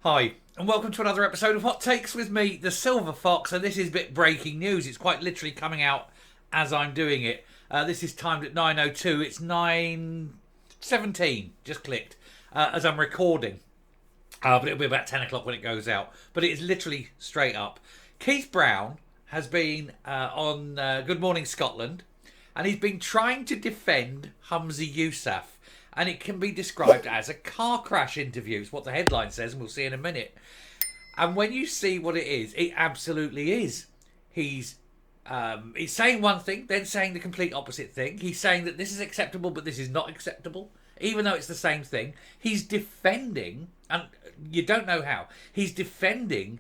Hi, and welcome to another episode of Hot Takes with me, the Silver Fox, and this is a bit breaking news. It's quite literally coming out as I'm doing it. This is timed at 9:02. It's 9:17, just clicked, as I'm recording. But it'll be about 10 o'clock when it goes out. But it is literally straight up. Keith Brown has been on Good Morning Scotland, and he's been trying to defend Humza Yousaf. And it can be described as a car crash interview. It's what the headline says, and we'll see in a minute. And when you see what it absolutely is. He's saying one thing, then saying the complete opposite thing. He's saying that this is acceptable, but this is not acceptable, even though it's the same thing. He's defending, and you don't know how, he's defending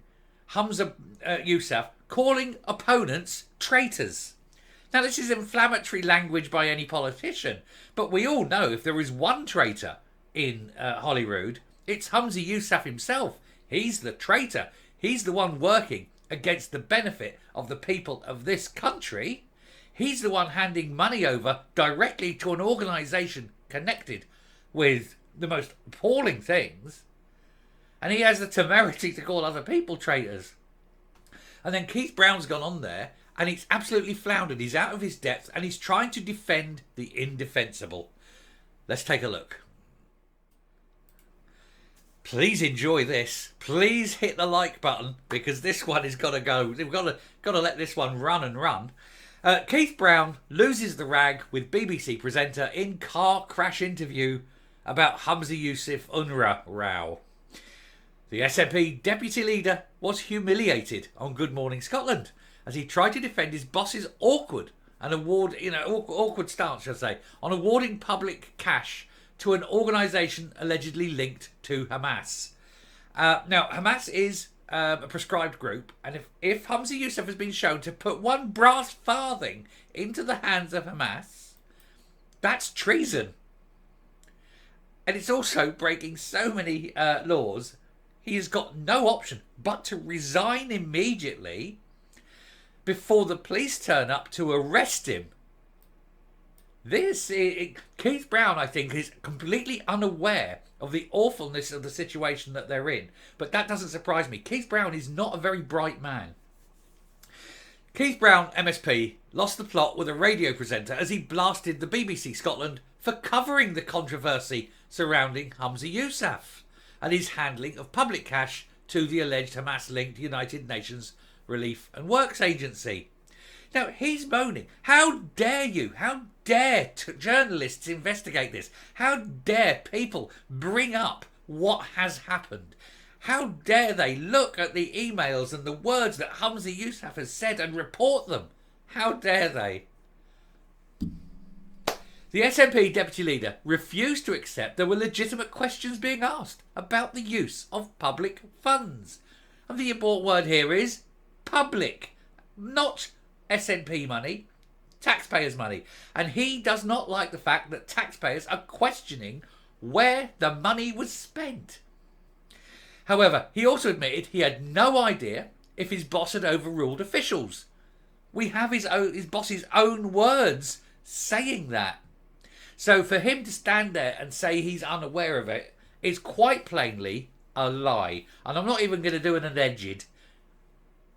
Humza Yousaf, calling opponents traitors. Now, this is inflammatory language by any politician, but we all know if there is one traitor in Holyrood, it's Humza Yousaf himself. He's the traitor. He's the one working against the benefit of the people of this country. He's the one handing money over directly to an organisation connected with the most appalling things. And he has the temerity to call other people traitors. And then Keith Brown's gone on there, and he's absolutely floundered. He's out of his depth, and he's trying to defend the indefensible. Let's take a look. Please enjoy this. Please hit the like button, because this one has got to go. We've got to let this one run and run. Keith Brown loses the rag with BBC presenter in car crash interview about Humza Yousaf UNRWA row. The SNP deputy leader was humiliated on Good Morning Scotland as he tried to defend his boss's awkward stance, should I say, on awarding public cash to an organisation allegedly linked to Hamas. Now, Hamas is a proscribed group, and if Humza Yousaf has been shown to put one brass farthing into the hands of Hamas, that's treason. And it's also breaking so many laws. He has got no option but to resign immediately before the police turn up to arrest him. Keith Brown, I think, is completely unaware of the awfulness of the situation that they're in. But that doesn't surprise me. Keith Brown is not a very bright man. Keith Brown, MSP, lost the plot with a radio presenter as he blasted the BBC Scotland for covering the controversy surrounding Humza Yousaf and his handling of public cash to the alleged Hamas-linked United Nations Relief and Works Agency. Now, he's moaning. How dare you? How dare journalists investigate this? How dare people bring up what has happened? How dare they look at the emails and the words that Humza Yousaf has said and report them? How dare they? The SNP deputy leader refused to accept there were legitimate questions being asked about the use of public funds. And the important word here is public, not SNP money, taxpayers' money. And he does not like the fact that taxpayers are questioning where the money was spent. However, he also admitted he had no idea if his boss had overruled officials. We have his boss's own words saying that. So for him to stand there and say he's unaware of it is quite plainly a lie. And I'm not even going to do an alleged.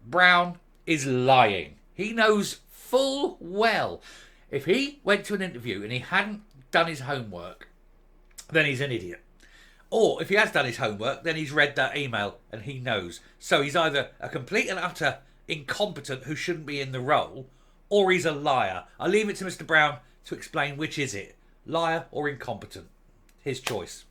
Brown is lying. He knows full well if he went to an interview and he hadn't done his homework, then he's an idiot. Or if he has done his homework, then he's read that email and he knows. So he's either a complete and utter incompetent who shouldn't be in the role, or he's a liar. I'll leave it to Mr. Brown to explain which is it, liar or incompetent. His choice.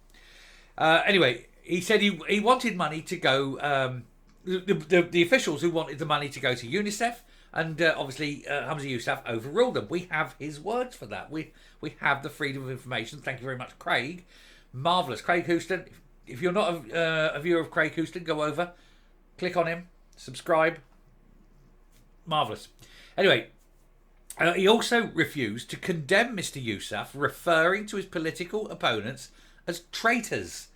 Anyway, he said he wanted money to go. The officials who wanted the money to go to UNICEF, and obviously Humza Yousaf overruled them. We have his words for that. We have the freedom of information. Thank you very much, Craig. Marvellous. Craig Houston. If you're not a viewer of Craig Houston, go over, click on him, subscribe. Marvellous. Anyway, he also refused to condemn Mr. Yousaf, referring to his political opponents as traitors,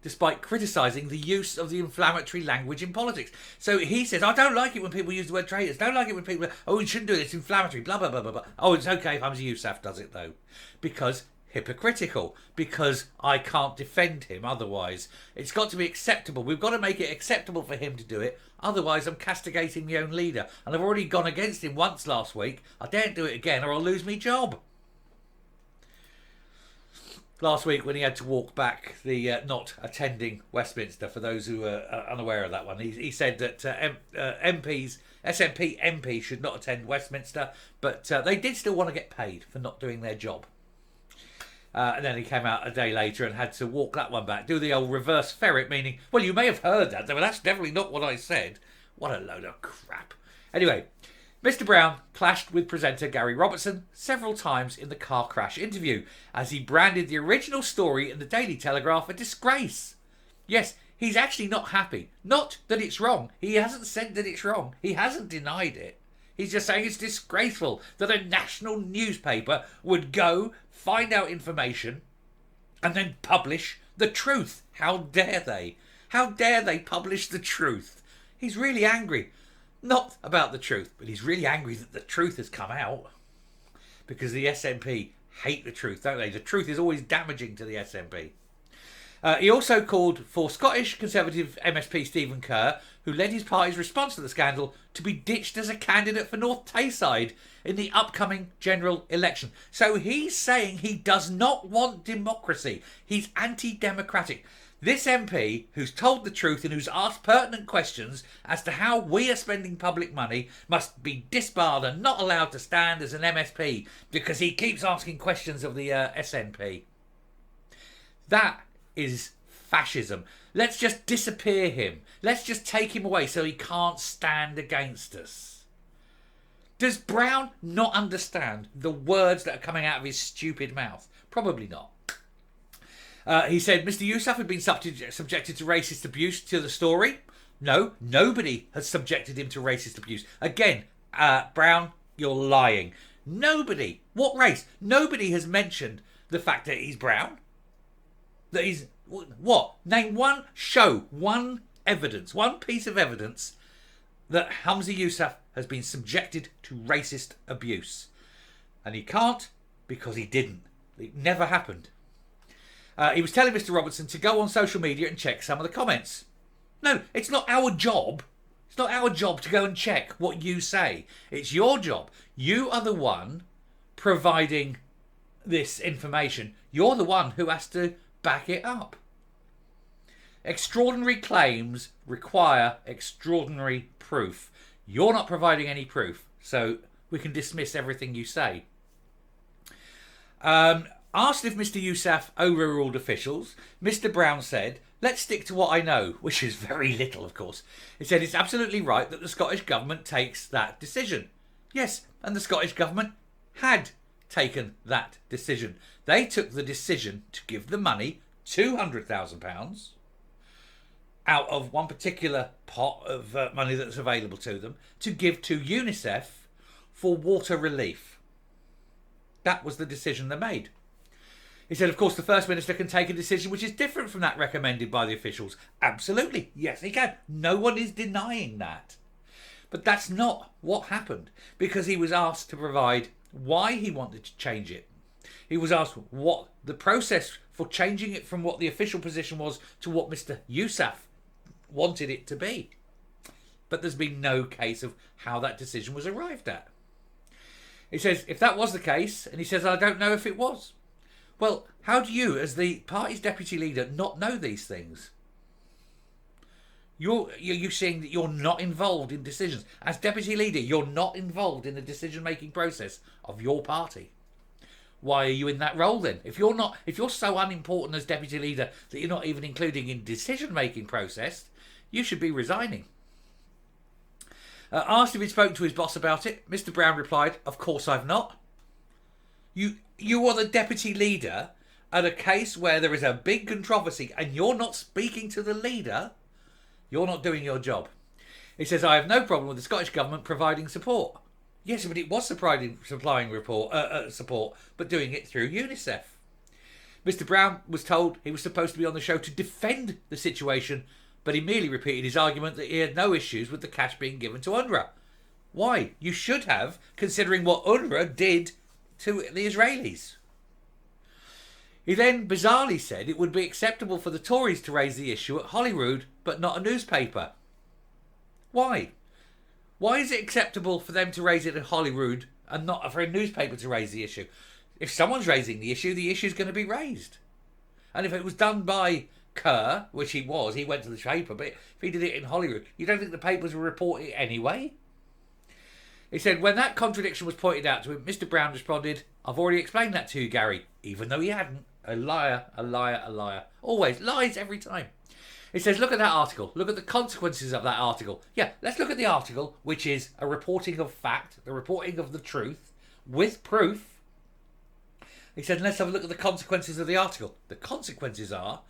despite criticising the use of the inflammatory language in politics. So he says, I don't like it when people use the word traitors. Don't like it when people, oh, you shouldn't do it, it's inflammatory, blah, blah, blah, blah, blah. Oh, it's okay if Humza Yousaf does it, though. Because hypocritical because I can't defend him otherwise. It's got to be acceptable. We've got to make it acceptable for him to do it. Otherwise, I'm castigating my own leader. And I've already gone against him once last week. I daren't do it again or I'll lose my job. Last week when he had to walk back the not attending Westminster, for those who are unaware of that one, he said that SNP MPs should not attend Westminster, but they did still want to get paid for not doing their job. And then he came out a day later and had to walk that one back, do the old reverse ferret, meaning, well, you may have heard that, but that's definitely not what I said. What a load of crap. Anyway, Mr. Brown clashed with presenter Gary Robertson several times in the car crash interview, as he branded the original story in the Daily Telegraph a disgrace. Yes, he's actually not happy. Not that it's wrong. He hasn't said that it's wrong. He hasn't denied it. He's just saying it's disgraceful that a national newspaper would go, find out information, and then publish the truth. How dare they? How dare they publish the truth? He's really angry. Not about the truth, but he's really angry that the truth has come out. Because the SNP hate the truth, don't they? The truth is always damaging to the SNP. He also called for Scottish Conservative MSP Stephen Kerr, who led his party's response to the scandal, to be ditched as a candidate for North Tayside in the upcoming general election. So he's saying he does not want democracy. He's anti-democratic. This MP, who's told the truth and who's asked pertinent questions as to how we are spending public money, must be disbarred and not allowed to stand as an MSP because he keeps asking questions of the SNP. That is fascism. Let's just disappear him. Let's just take him away so he can't stand against us. Does Brown not understand the words that are coming out of his stupid mouth? Probably not. He said Mr. Yousaf had been subjected to racist abuse to the story. No, nobody has subjected him to racist abuse. Again, Brown, you're lying. Nobody. What race? Nobody has mentioned the fact that he's brown. That he's... What? Name one show, one evidence, one piece of evidence that Humza Yousaf has been subjected to racist abuse. And he can't because he didn't. It never happened. He was telling Mr. Robertson to go on social media and check some of the comments. No, it's not our job. It's not our job to go and check what you say. It's your job. You are the one providing this information. You're the one who has to back it up. Extraordinary claims require extraordinary proof. You're not providing any proof, so we can dismiss everything you say. Asked if Mr. Yousaf overruled officials, Mr. Brown said, let's stick to what I know, which is very little, of course. He said it's absolutely right that the Scottish Government takes that decision. Yes, and the Scottish Government had taken that decision. They took the decision to give the money, £200,000, out of one particular pot of money that's available to them, to give to UNICEF for water relief. That was the decision they made. He said, of course, the First Minister can take a decision which is different from that recommended by the officials. Absolutely. Yes, he can. No one is denying that. But that's not what happened, because he was asked to provide why he wanted to change it. He was asked what the process for changing it from what the official position was to what Mr. Yousaf wanted it to be. But there's been no case of how that decision was arrived at. He says, if that was the case, and he says, I don't know if it was. Well, how do you, as the party's deputy leader, not know these things? You're saying that you're not involved in decisions. As deputy leader, you're not involved in the decision-making process of your party. Why are you in that role then? If you're so unimportant as deputy leader that you're not even including in decision-making process, you should be resigning. Asked if he'd spoken to his boss about it, Mr. Brown replied, of course I've not. You are the deputy leader at a case where there is a big controversy and you're not speaking to the leader. You're not doing your job. He says, I have no problem with the Scottish Government providing support. Yes, but it was supplying support, but doing it through UNICEF. Mr. Brown was told he was supposed to be on the show to defend the situation, but he merely repeated his argument that he had no issues with the cash being given to UNRWA. Why? You should have, considering what UNRWA did to the Israelis. He then bizarrely said it would be acceptable for the Tories to raise the issue at Holyrood, but not a newspaper. Why? Why is it acceptable for them to raise it at Holyrood and not for a newspaper to raise the issue? If someone's raising the issue's going to be raised. And if it was done by Kerr, which he went to the paper, but if he did it in Holyrood, you don't think the papers would report it anyway? He said, when that contradiction was pointed out to him, Mr. Brown responded, I've already explained that to you, Gary, even though he hadn't. A liar, a liar, a liar. Always lies every time. He says, look at that article. Look at the consequences of that article. Yeah, let's look at the article, which is a reporting of fact, the reporting of the truth, with proof. He said, let's have a look at the consequences of the article. The consequences are,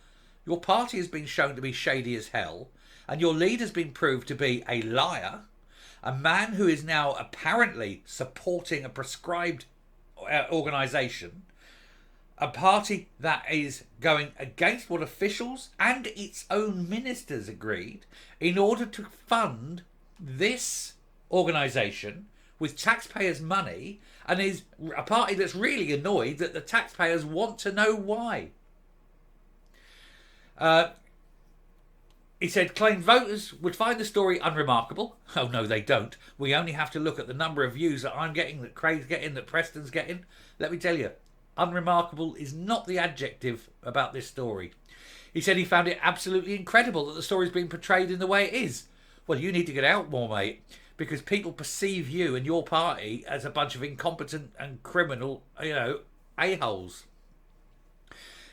your party has been shown to be shady as hell, and your leader's been proved to be a liar, a man who is now apparently supporting a prescribed organisation, a party that is going against what officials and its own ministers agreed in order to fund this organisation with taxpayers' money, and is a party that's really annoyed that the taxpayers want to know why. He said, claimed voters would find the story unremarkable. Oh, no, they don't. We only have to look at the number of views that I'm getting, that Craig's getting, that Preston's getting. Let me tell you, unremarkable is not the adjective about this story. He said he found it absolutely incredible that the story's been portrayed in the way it is. Well, you need to get out more, mate, because people perceive you and your party as a bunch of incompetent and criminal, a-holes.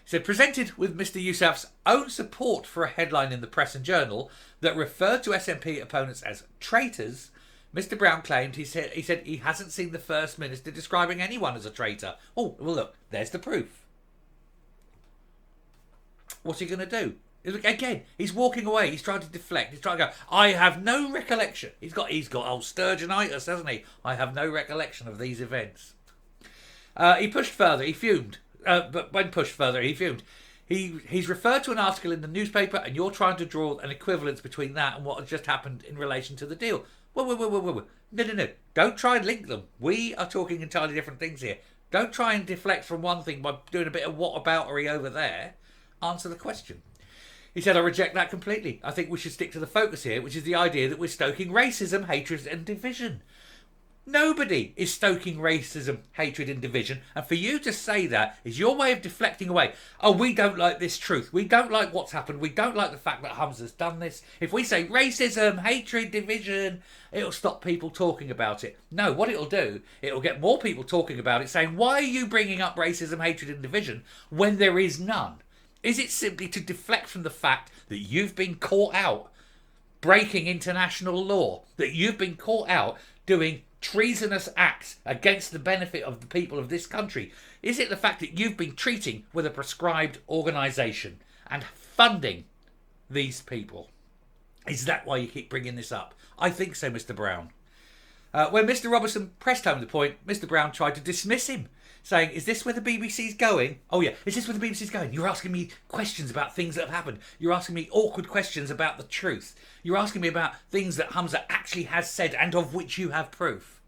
He said, presented with Mr. Yousaf's own support for a headline in the Press and Journal that referred to SNP opponents as traitors, Mr. Brown claimed he said he hasn't seen the First Minister describing anyone as a traitor. Oh, well, look, there's the proof. What's he going to do? Again, he's walking away. He's trying to deflect. He's trying to go, I have no recollection. He's got old Sturgeonitis, hasn't he? I have no recollection of these events. He pushed further. He fumed. But when pushed further, he fumed. He's referred to an article in the newspaper, and you're trying to draw an equivalence between that and what has just happened in relation to the deal. Whoa. No. Don't try and link them. We are talking entirely different things here. Don't try and deflect from one thing by doing a bit of whataboutery over there. Answer the question. He said, I reject that completely. I think we should stick to the focus here, which is the idea that we're stoking racism, hatred and division. Nobody is stoking racism, hatred and division. And for you to say that is your way of deflecting away. Oh, we don't like this truth. We don't like what's happened. We don't like the fact that Hamza's done this. If we say racism, hatred, division, it'll stop people talking about it. No, what it'll do, it'll get more people talking about it, saying, why are you bringing up racism, hatred and division when there is none? Is it simply to deflect from the fact that you've been caught out breaking international law, that you've been caught out doing treasonous acts against the benefit of the people of this country? Is it the fact that you've been treating with a prescribed organisation and funding these people? Is that why you keep bringing this up? I think so, Mr. Brown. When Mr. Robertson pressed home the point, Mr. Brown tried to dismiss him, saying, is this where the BBC's going? Oh yeah, is this where the BBC's going? You're asking me questions about things that have happened. You're asking me awkward questions about the truth. You're asking me about things that Hamza actually has said and of which you have proof.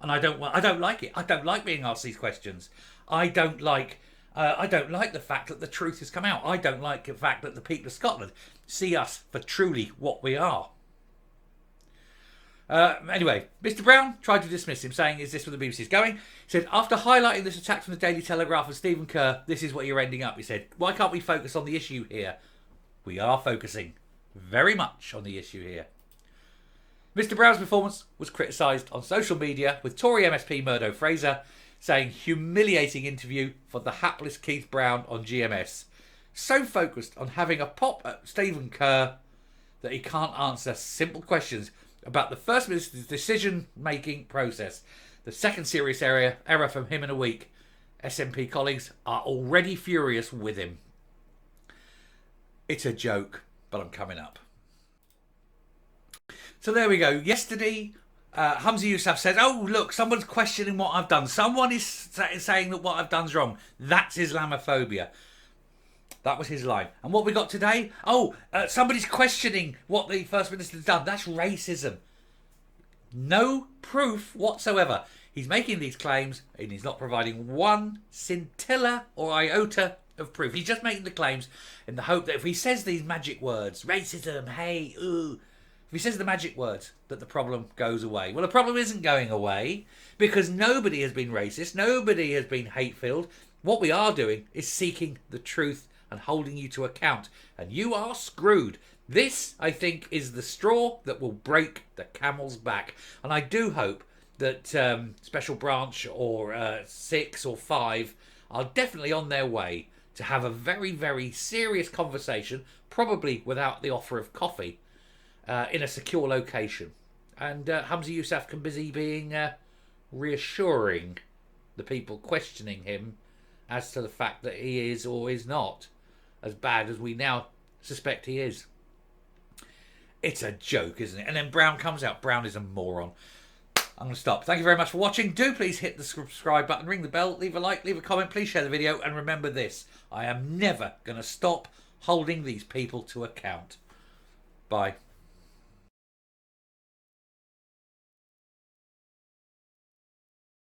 And I don't like it. I don't like being asked these questions. I don't like the fact that the truth has come out. I don't like the fact that the people of Scotland see us for truly what we are. Anyway, Mr. Brown tried to dismiss him, saying, is this where the BBC's going? He said, after highlighting this attack from the Daily Telegraph and Stephen Kerr, this is what you're ending up. He said, why can't we focus on the issue here? We are focusing very much on the issue here. Mr. Brown's performance was criticised on social media, with Tory MSP Murdo Fraser saying humiliating interview for the hapless Keith Brown on GMS. So focused on having a pop at Stephen Kerr that he can't answer simple questions about the First Minister's decision-making process. The second serious error from him in a week. SNP colleagues are already furious with him. It's a joke, but I'm coming up. So there we go. Yesterday, Hamza Yousaf said, oh, look, someone's questioning what I've done. Someone is saying that what I've done's wrong. That's Islamophobia. That was his line. And what we got today? Oh, somebody's questioning what the First Minister's done. That's racism. No proof whatsoever. He's making these claims and he's not providing one scintilla or iota of proof. He's just making the claims in the hope that if he says these magic words, racism, hey, ooh, if he says the magic words, that the problem goes away. Well, the problem isn't going away because nobody has been racist, nobody has been hate-filled. What we are doing is seeking the truth and holding you to account, and you are screwed. This, I think, is the straw that will break the camel's back, and I do hope that Special Branch or 6 or 5 are definitely on their way to have a very, very serious conversation, probably without the offer of coffee, in a secure location. And Hamza Yousaf can busy being reassuring the people questioning him as to the fact that he is or is not as bad as we now suspect he is. It's a joke, isn't it? And then Brown comes out. Brown is a moron. I'm going to stop. Thank you very much for watching. Do please hit the subscribe button, ring the bell, leave a like, leave a comment, please share the video, and remember this, I am never going to stop holding these people to account. Bye.